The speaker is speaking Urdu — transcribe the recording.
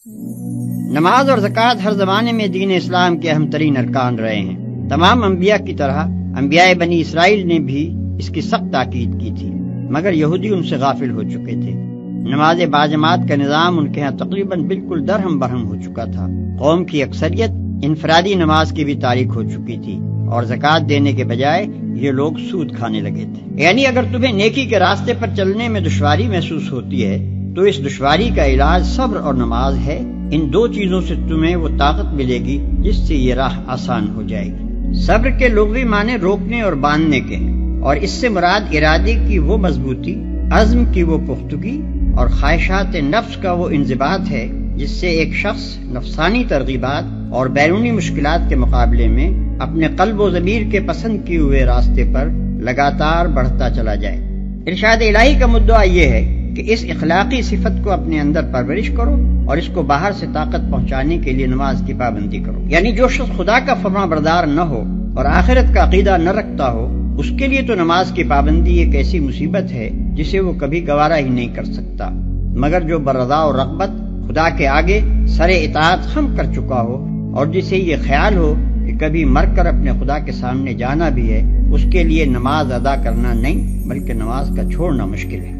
نماز اور زکوٰۃ ہر زمانے میں دین اسلام کے اہم ترین ارکان رہے ہیں۔ تمام انبیاء کی طرح انبیاء بنی اسرائیل نے بھی اس کی سخت تاکید کی تھی، مگر یہودی ان سے غافل ہو چکے تھے۔ نماز باجماعت کا نظام ان کے ہاں تقریباً بالکل درہم برہم ہو چکا تھا۔ قوم کی اکثریت انفرادی نماز کی بھی تاریخ ہو چکی تھی، اور زکوٰۃ دینے کے بجائے یہ لوگ سود کھانے لگے تھے۔ یعنی اگر تمہیں نیکی کے راستے پر چلنے میں دشواری محسوس ہوتی ہے تو اس دشواری کا علاج صبر اور نماز ہے۔ ان دو چیزوں سے تمہیں وہ طاقت ملے گی جس سے یہ راہ آسان ہو جائے گی۔ صبر کے لغوی معنی روکنے اور باندھنے کے، اور اس سے مراد ارادے کی وہ مضبوطی، عزم کی وہ پختگی اور خواہشات نفس کا وہ انضباط ہے جس سے ایک شخص نفسانی ترغیبات اور بیرونی مشکلات کے مقابلے میں اپنے قلب و ضمیر کے پسند کیے ہوئے راستے پر لگاتار بڑھتا چلا جائے۔ ارشاد الہی کا مدعا یہ ہے کہ اس اخلاقی صفت کو اپنے اندر پرورش کرو اور اس کو باہر سے طاقت پہنچانے کے لیے نماز کی پابندی کرو۔ یعنی جو شخص خدا کا فرمان بردار نہ ہو اور آخرت کا عقیدہ نہ رکھتا ہو، اس کے لیے تو نماز کی پابندی ایک ایسی مصیبت ہے جسے وہ کبھی گوارا ہی نہیں کر سکتا۔ مگر جو برضا و رغبت خدا کے آگے سر اطاعت خم کر چکا ہو اور جسے یہ خیال ہو کہ کبھی مر کر اپنے خدا کے سامنے جانا بھی ہے، اس کے لیے نماز ادا کرنا نہیں بلکہ نماز کا چھوڑنا مشکل ہے۔